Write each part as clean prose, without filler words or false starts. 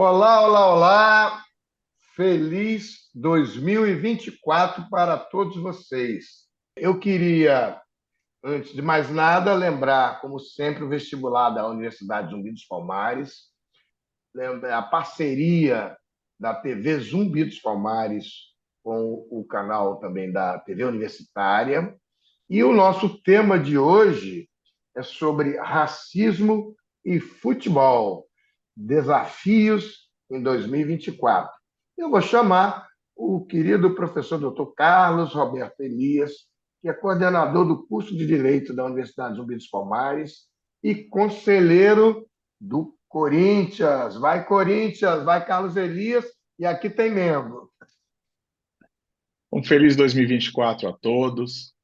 Olá, olá, olá! Feliz 2024 para todos vocês. Eu queria, antes de mais nada, lembrar, como sempre, o vestibular da Universidade Zumbi dos Palmares, lembrar a parceria da TV Zumbi dos Palmares com o canal também da TV Universitária. E o nosso tema de hoje é sobre racismo e futebol, desafios em 2024. Eu vou chamar o querido professor Dr. Carlos Roberto Elias, que é coordenador do curso de Direito da Universidade Zumbi dos Palmares e conselheiro do Corinthians. Vai, Corinthians! Vai, Carlos Elias! E aqui tem membro. Um feliz 2024 a todos.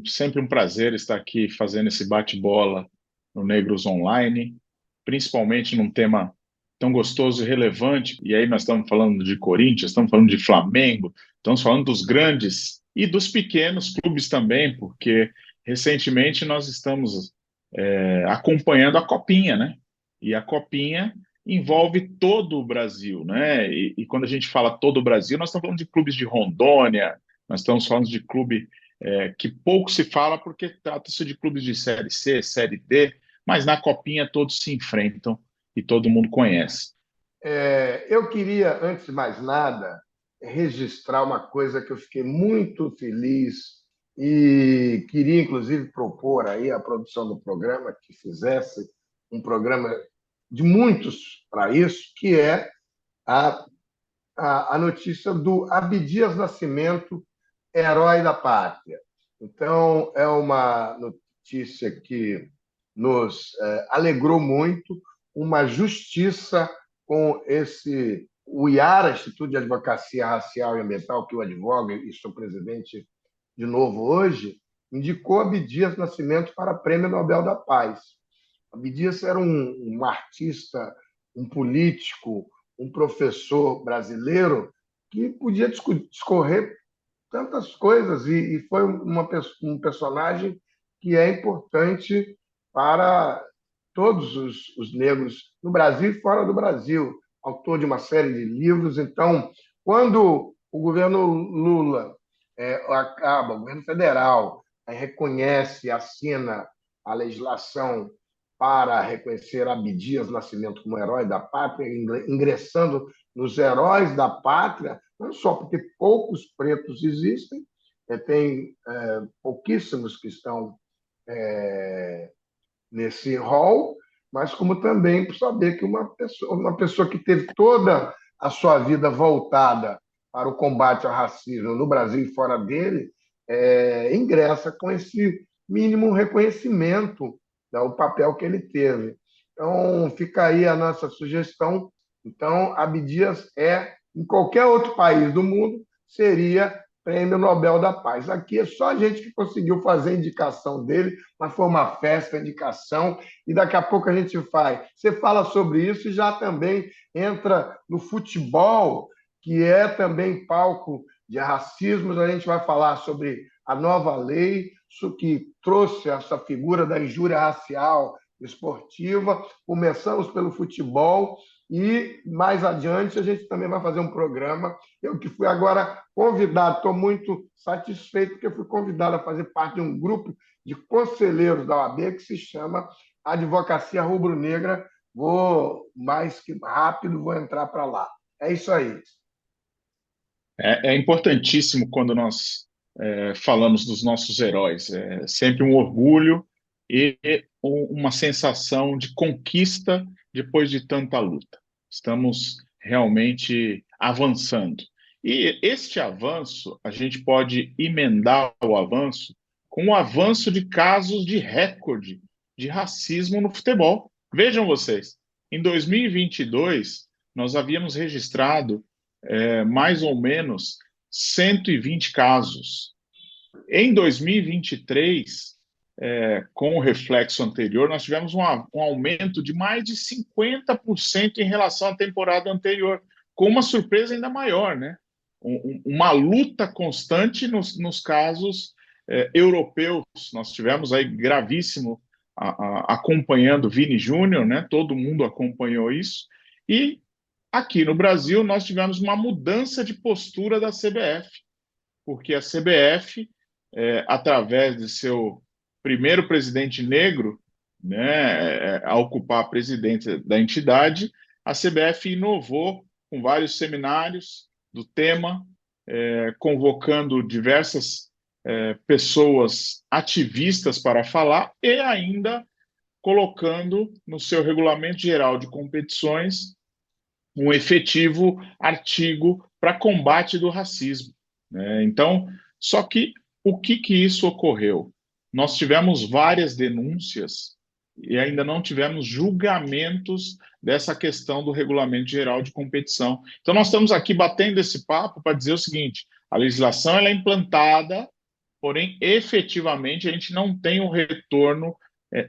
Sempre um prazer estar aqui fazendo esse bate-bola no Negros Online, principalmente num tema tão gostoso e relevante. E aí nós estamos falando de Corinthians, estamos falando de Flamengo, estamos falando dos grandes e dos pequenos clubes também, porque recentemente nós estamos acompanhando a Copinha, né? E a Copinha envolve todo o Brasil, né? E quando a gente fala todo o Brasil, nós estamos falando de clubes de Rondônia, nós estamos falando de clube que pouco se fala porque trata-se de clubes de Série C, Série D, mas na Copinha todos se enfrentam e todo mundo conhece. Eu queria, antes de mais nada, registrar uma coisa que eu fiquei muito feliz e queria, inclusive, propor aí à produção do programa que fizesse um programa de muitos para isso, que é a, a notícia do Abdias Nascimento, herói da pátria. Então, é uma notícia que nos alegrou muito, uma justiça com o IARA, Instituto de Advocacia Racial e Ambiental, que eu advogo e sou presidente de novo hoje, indicou Abdias Nascimento para Prêmio Nobel da Paz. Abdias era um artista, um político, um professor brasileiro que podia discorrer tantas coisas e foi um personagem que é importante para todos os negros no Brasil e fora do Brasil, autor de uma série de livros. Então, quando o governo Lula acaba, o governo federal reconhece, assina a legislação para reconhecer Abdias Nascimento como herói da pátria, ingressando nos heróis da pátria, não só porque poucos pretos existem, tem pouquíssimos que estão nesse rol, mas como também por saber que uma pessoa que teve toda a sua vida voltada para o combate ao racismo no Brasil e fora dele, ingressa com esse mínimo reconhecimento do papel que ele teve. Então, fica aí a nossa sugestão. Então, Abdias em qualquer outro país do mundo, seria Prêmio Nobel da Paz. Aqui é só a gente que conseguiu fazer a indicação dele, mas foi uma festa, a indicação, e daqui a pouco a gente faz. Você fala sobre isso e já também entra no futebol, que é também palco de racismo. A gente vai falar sobre a nova lei que trouxe essa figura da injúria racial esportiva. Começamos pelo futebol e mais adiante a gente também vai fazer um programa. Eu que fui agora convidado, estou muito satisfeito porque fui convidado a fazer parte de um grupo de conselheiros da OAB que se chama Advocacia Rubro-Negra. Vou mais que rápido, vou entrar para lá. É isso aí. É importantíssimo quando nós falamos dos nossos heróis. É sempre um orgulho e uma sensação de conquista depois de tanta luta. Estamos realmente avançando. E este avanço, a gente pode emendar o avanço com o avanço de casos de recorde de racismo no futebol. Vejam vocês, em 2022, nós havíamos registrado mais ou menos 120 casos. Em 2023, com o reflexo anterior, nós tivemos um aumento de mais de 50% em relação à temporada anterior, com uma surpresa ainda maior, né? Uma luta constante nos casos europeus. Nós tivemos aí gravíssimo acompanhando Vini Júnior, né? Todo mundo acompanhou isso. E aqui no Brasil, nós tivemos uma mudança de postura da CBF, porque a CBF, através de seu primeiro presidente negro, né, a ocupar a presidência da entidade, a CBF inovou com vários seminários do tema, convocando diversas pessoas ativistas para falar e ainda colocando no seu regulamento geral de competições um efetivo artigo para combate do racismo, né? Então, só que o que que isso ocorreu? Nós tivemos várias denúncias e ainda não tivemos julgamentos dessa questão do regulamento geral de competição. Então, nós estamos aqui batendo esse papo para dizer o seguinte: a legislação ela é implantada, porém, efetivamente, a gente não tem um retorno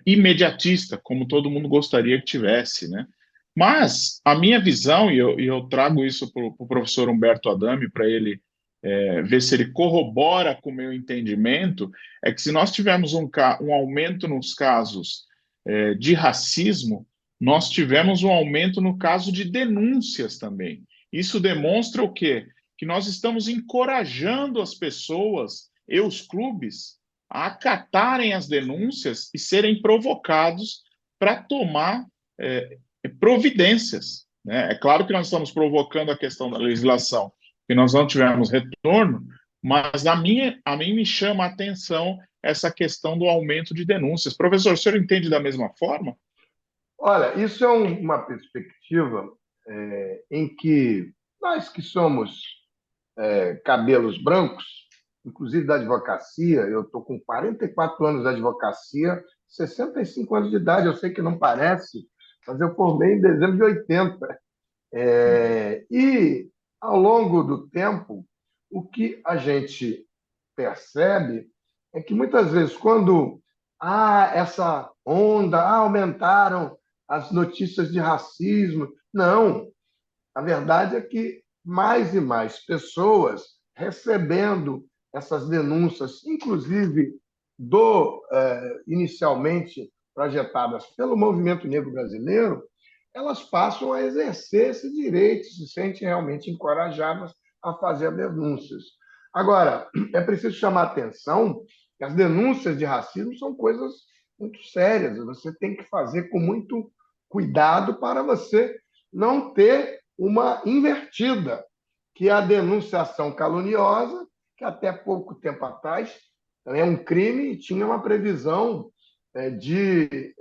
imediatista, como todo mundo gostaria que tivesse, né? Mas a minha visão, e eu trago isso para o professor Humberto Adami, para ele ver se ele corrobora com o meu entendimento, é que se nós tivermos um aumento nos casos de racismo, nós tivemos um aumento no caso de denúncias também. Isso demonstra o quê? Que nós estamos encorajando as pessoas e os clubes a acatarem as denúncias e serem provocados para tomar providências, né? É claro que nós estamos provocando a questão da legislação, que nós não tivemos retorno, mas a mim me chama a atenção essa questão do aumento de denúncias. Professor, o senhor entende da mesma forma? Olha, isso é uma perspectiva em que nós que somos cabelos brancos, inclusive da advocacia, eu estou com 44 anos de advocacia, 65 anos de idade, eu sei que não parece, mas eu formei em dezembro de 80. E, ao longo do tempo, o que a gente percebe é que, muitas vezes, quando há essa onda, aumentaram as notícias de racismo, não. A verdade é que mais e mais pessoas recebendo essas denúncias, inclusive inicialmente projetadas pelo movimento negro brasileiro, elas passam a exercer esse direito, se sentem realmente encorajadas a fazer denúncias. Agora, é preciso chamar a atenção que as denúncias de racismo são coisas muito sérias. Você tem que fazer com muito cuidado para você não ter uma invertida, que é a denunciação caluniosa, que até pouco tempo atrás é um crime e tinha uma previsão de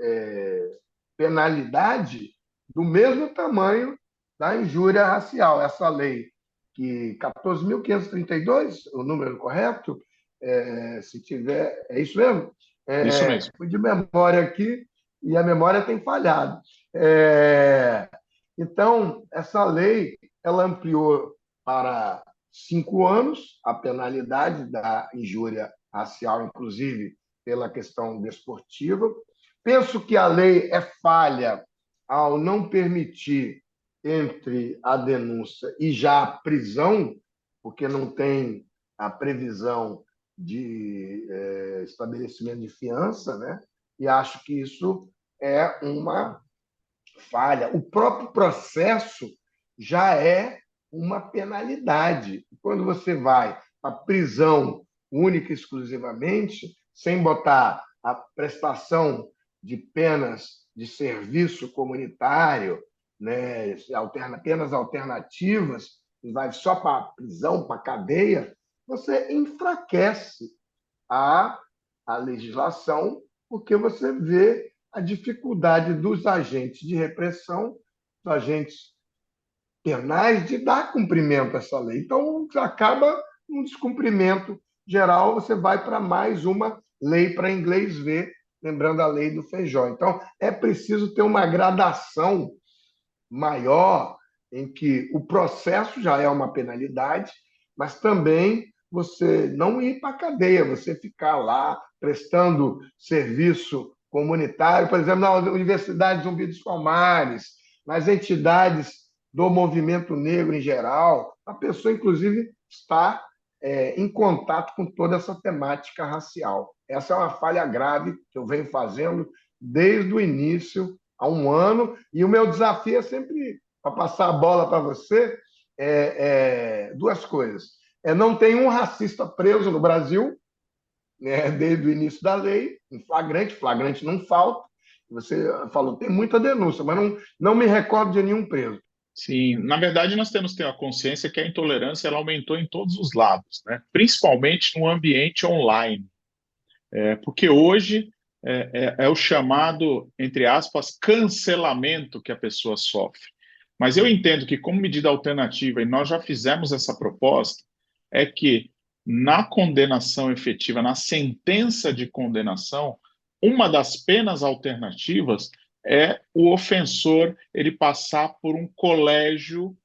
penalidade do mesmo tamanho da injúria racial. Essa lei, que 14.532, o número correto, se tiver, é isso mesmo? Isso mesmo. Fui de memória aqui e a memória tem falhado. É, então, essa lei ela ampliou para 5 anos a penalidade da injúria racial, inclusive pela questão desportiva. Penso que a lei é falha ao não permitir entre a denúncia e já a prisão, porque não tem a previsão de estabelecimento de fiança, né? E acho que isso é uma falha. O próprio processo já é uma penalidade. Quando você vai para prisão única e exclusivamente, sem botar a prestação de penas de serviço comunitário, né, penas alternativas, e vai só para a prisão, para a cadeia, você enfraquece a, a legislação, porque você vê a dificuldade dos agentes de repressão, dos agentes penais, de dar cumprimento a essa lei. Então, acaba um descumprimento geral, você vai para mais uma lei para inglês ver, lembrando a lei do feijão. Então, é preciso ter uma gradação maior em que o processo já é uma penalidade, mas também você não ir para a cadeia, você ficar lá prestando serviço comunitário, por exemplo, na Universidade Zumbi dos Palmares, nas entidades do movimento negro em geral, a pessoa, inclusive, está em contato com toda essa temática racial. Essa é uma falha grave que eu venho fazendo desde o início, há um ano, e o meu desafio é sempre para passar a bola para você, duas coisas. Não tem um racista preso no Brasil, né, desde o início da lei, em flagrante, flagrante não falta. Você falou, tem muita denúncia, mas não me recordo de nenhum preso. Sim, na verdade nós temos que ter a consciência que a intolerância ela aumentou em todos os lados, né? Principalmente no ambiente online. Porque hoje é o chamado, entre aspas, cancelamento que a pessoa sofre. Mas eu entendo que, como medida alternativa, e nós já fizemos essa proposta, é que na condenação efetiva, na sentença de condenação, uma das penas alternativas é o ofensor ele passar por um colégio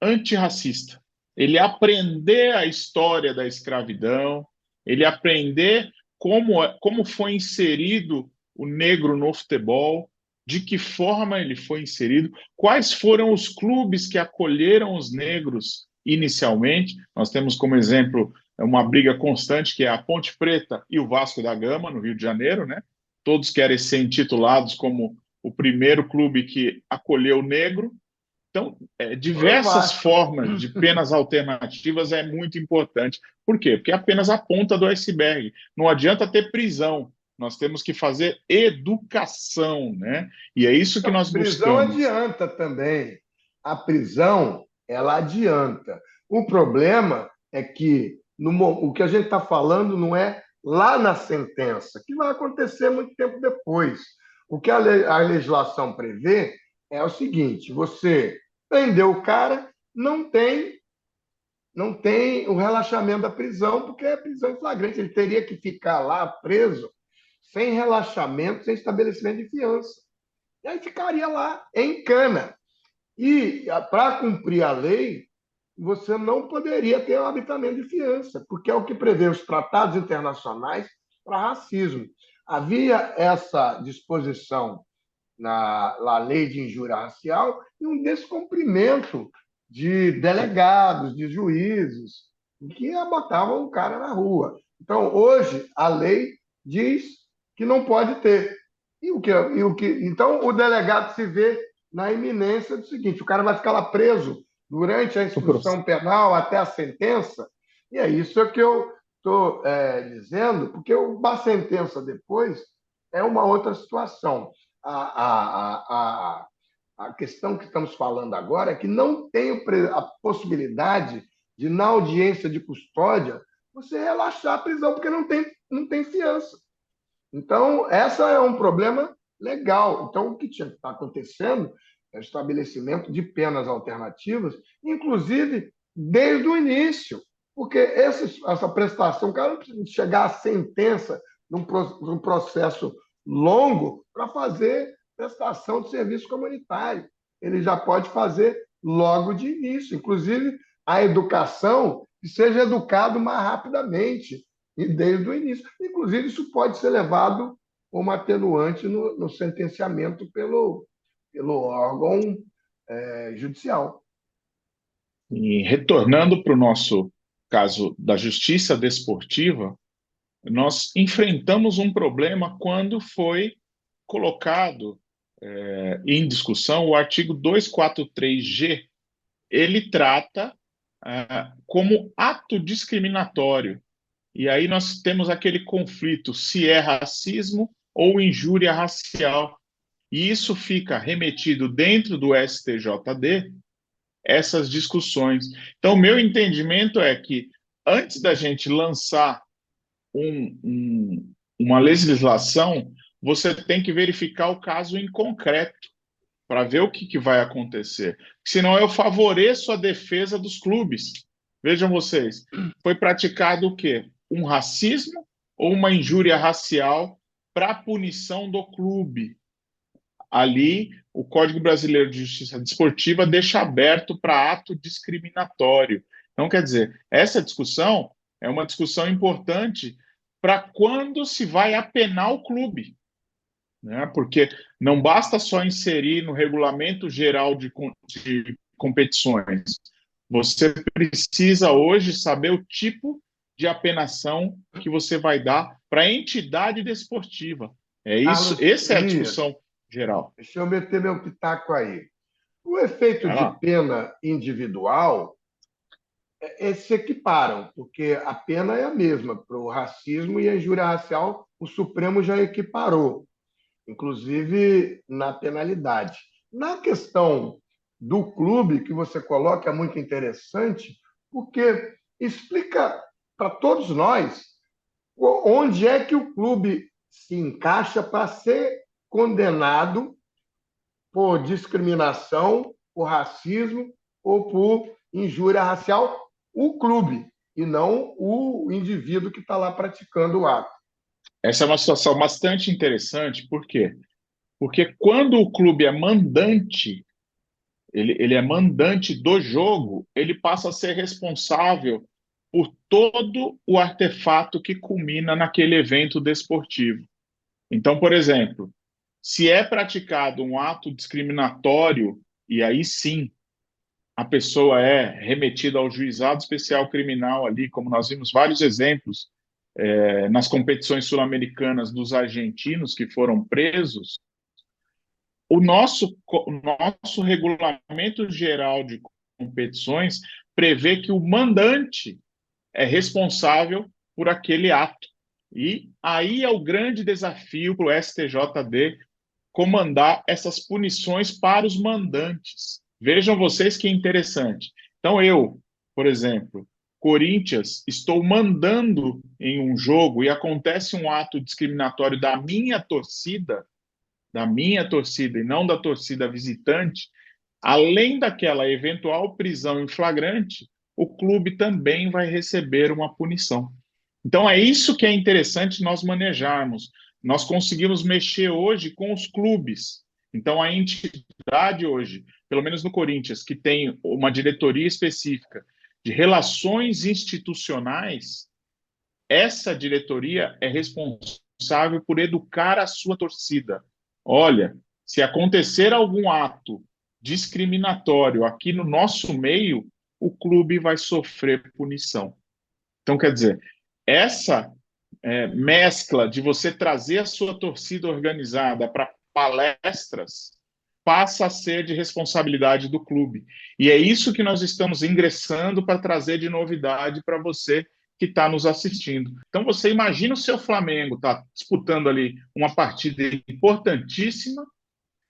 antirracista. Ele aprender a história da escravidão, ele aprender como foi inserido o negro no futebol, de que forma ele foi inserido, quais foram os clubes que acolheram os negros inicialmente. Nós temos como exemplo uma briga constante que é a Ponte Preta e o Vasco da Gama, no Rio de Janeiro, né? Todos querem ser intitulados como o primeiro clube que acolheu o negro. Então, Foi o diversas Vasco. formas de penas alternativas é muito importante. Por quê? Porque é apenas a ponta do iceberg. Não adianta ter prisão. Nós temos que fazer educação, né? E é isso que Não, nós prisão buscamos. adianta também. A prisão, ela adianta. O problema é que o que a gente está falando não é lá na sentença, que vai acontecer muito tempo depois. O que a legislação prevê é o seguinte: você prendeu o cara, não tem o relaxamento da prisão, porque é prisão em flagrante. Ele teria que ficar lá preso sem relaxamento, sem estabelecimento de fiança. E aí ficaria lá em cana. E para cumprir a lei, você não poderia ter um habitamento de fiança, porque é o que prevê os tratados internacionais para racismo. Havia essa disposição na lei de injúria racial e um descumprimento de delegados, de juízes, que botavam o cara na rua. Então, hoje, a lei diz que não pode ter. Então, o delegado se vê na iminência do seguinte: o cara vai ficar lá preso durante a instrução penal até a sentença, e é isso que eu estou dizendo, porque a sentença depois é uma outra situação. A questão que estamos falando agora é que não tem a possibilidade de, na audiência de custódia, você relaxar a prisão, porque não tem fiança. Então, esse é um problema legal. Então, o que tinha que estar acontecendo é o estabelecimento de penas alternativas, inclusive desde o início, porque essa prestação, o cara não precisa chegar à sentença num processo longo para fazer prestação de serviço comunitário. Ele já pode fazer logo de início, inclusive a educação, que seja educado mais rapidamente e desde o início. Inclusive, isso pode ser levado como atenuante no sentenciamento pelo órgão judicial. E retornando para o nosso caso da justiça desportiva, nós enfrentamos um problema quando foi colocado em discussão o artigo 243G. Ele trata como ato discriminatório. E aí nós temos aquele conflito se é racismo ou injúria racial. E isso fica remetido dentro do STJD, essas discussões. Então, meu entendimento é que antes da gente lançar uma legislação, você tem que verificar o caso em concreto para ver o que vai acontecer. Senão eu favoreço a defesa dos clubes. Vejam vocês, foi praticado o quê? Um racismo ou uma injúria racial para punição do clube. Ali, o Código Brasileiro de Justiça Desportiva deixa aberto para ato discriminatório. Então, quer dizer, essa discussão é uma discussão importante para quando se vai apenar o clube, né? Porque não basta só inserir no regulamento geral de competições. Você precisa hoje saber o tipo de apenação que você vai dar para a entidade desportiva. É isso, Carlos essa é a Elias, discussão geral. deixa eu meter meu pitaco aí. O efeito Vai de lá. pena individual se equiparam, porque a pena é a mesma para o racismo e a injúria racial, o Supremo já equiparou, inclusive na penalidade. Na questão do clube que você coloca é muito interessante, porque explica para todos nós onde é que o clube se encaixa para ser condenado por discriminação, por racismo ou por injúria racial, o clube, e não o indivíduo que está lá praticando o ato. Essa é uma situação bastante interessante, por quê? Porque quando o clube é mandante, ele é mandante do jogo, ele passa a ser responsável por todo o artefato que culmina naquele evento desportivo. Então, por exemplo, se é praticado um ato discriminatório, e aí sim a pessoa é remetida ao juizado especial criminal ali, como nós vimos vários exemplos nas competições sul-americanas dos argentinos que foram presos, o nosso regulamento geral de competições prevê que o mandante é responsável por aquele ato. E aí é o grande desafio para o STJD comandar essas punições para os mandantes. Vejam vocês que interessante. Então, eu, por exemplo, Corinthians, estou mandando em um jogo e acontece um ato discriminatório da minha torcida e não da torcida visitante, além daquela eventual prisão em flagrante, o clube também vai receber uma punição. Então é isso que é interessante nós manejarmos. Nós conseguimos mexer hoje com os clubes. Então a entidade hoje, pelo menos no Corinthians, que tem uma diretoria específica de relações institucionais, essa diretoria é responsável por educar a sua torcida. Olha, se acontecer algum ato discriminatório aqui no nosso meio, o clube vai sofrer punição. Então, quer dizer, essa mescla de você trazer a sua torcida organizada para palestras passa a ser de responsabilidade do clube. E é isso que nós estamos ingressando para trazer de novidade para você que está nos assistindo. Então, você imagina o seu Flamengo está disputando ali uma partida importantíssima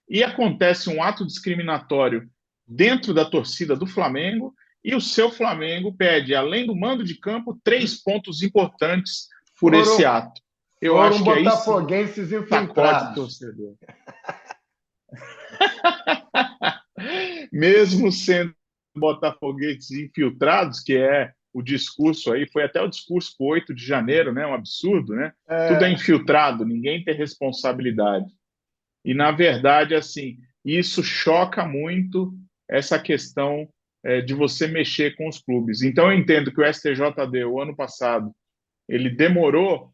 e acontece um ato discriminatório dentro da torcida do Flamengo e o seu Flamengo pede, além do mando de campo, 3 pontos importantes por esse Foram, ato. Eu foram acho que aí sim, botafoguenses sacode infiltrados. torcedor. Mesmo sendo botafoguetes infiltrados, que é o discurso aí, foi até o discurso para o 8 de janeiro, né? Um absurdo, né? Tudo é É, infiltrado, ninguém tem responsabilidade. E, na verdade, assim, isso choca muito essa questão de você mexer com os clubes. Então, eu entendo que o STJD, o ano passado, ele demorou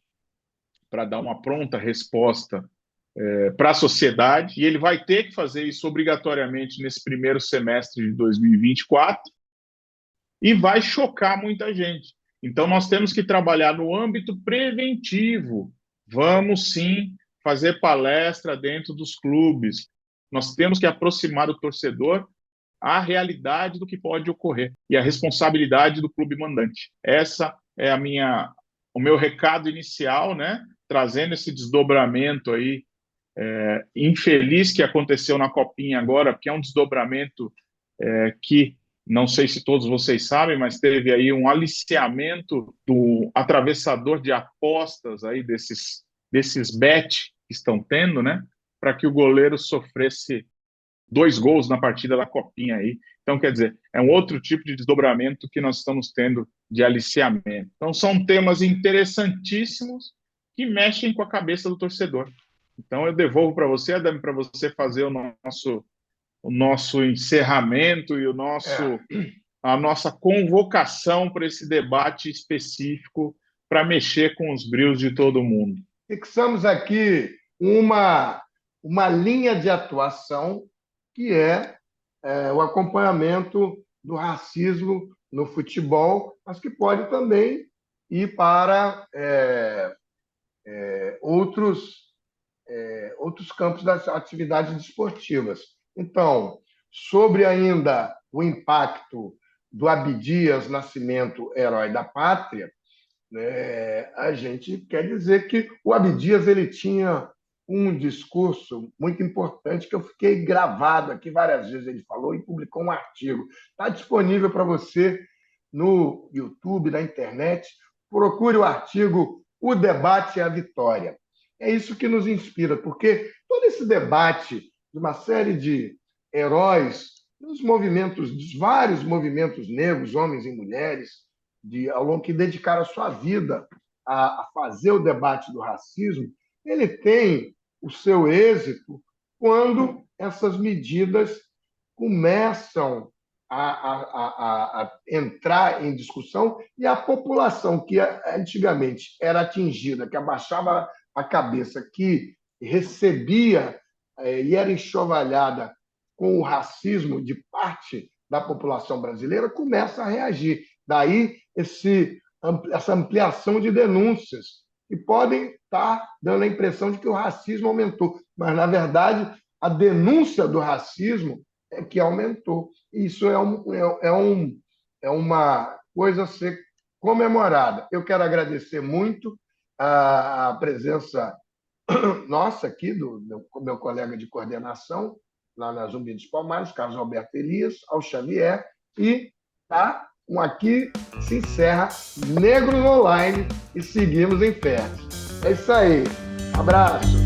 para dar uma pronta resposta para a sociedade, e ele vai ter que fazer isso obrigatoriamente nesse primeiro semestre de 2024, e vai chocar muita gente. Então, nós temos que trabalhar no âmbito preventivo. Vamos sim fazer palestra dentro dos clubes. Nós temos que aproximar o torcedor à realidade do que pode ocorrer e a responsabilidade do clube mandante. Essa é o meu recado inicial, né? Trazendo esse desdobramento aí infeliz que aconteceu na Copinha agora, porque é um desdobramento que não sei se todos vocês sabem, mas teve aí um aliciamento do atravessador de apostas aí desses bet que estão tendo, né? Para que o goleiro sofresse 2 gols na partida da Copinha aí. Então, quer dizer, é um outro tipo de desdobramento que nós estamos tendo de aliciamento. Então, são temas interessantíssimos que mexem com a cabeça do torcedor. Então, eu devolvo para você, Adame, para você fazer o nosso encerramento e é. a nossa convocação para esse debate específico para mexer com os brios de todo mundo. Fixamos aqui uma linha de atuação que é o acompanhamento do racismo no futebol, mas que pode também ir para outros campos das atividades desportivas. Então, sobre ainda o impacto do Abdias Nascimento, herói da pátria, né, a gente quer dizer que o Abdias ele tinha um discurso muito importante que eu fiquei gravado aqui várias vezes. Ele falou e publicou um artigo. Está disponível para você no YouTube, na internet. Procure o artigo O Debate é a Vitória. É isso que nos inspira, porque todo esse debate de uma série de heróis nos movimentos, dos vários movimentos negros, homens e mulheres, ao longo que dedicaram a sua vida a fazer o debate do racismo, ele tem o seu êxito quando essas medidas começam a entrar em discussão e a população que antigamente era atingida, que abaixava a cabeça, que recebia e era enxovalhada com o racismo de parte da população brasileira, começa a reagir. Daí essa ampliação de denúncias, que podem estar dando a impressão de que o racismo aumentou, mas, na verdade, a denúncia do racismo é que aumentou. Isso é uma coisa a ser comemorada. Eu quero agradecer muito a presença nossa aqui, do meu colega de coordenação, lá na Zumbi dos Palmares, Carlos Alberto Elias, ao Xavier, e tá, aqui se encerra Negros Online e seguimos em fé. É isso aí. Abraço.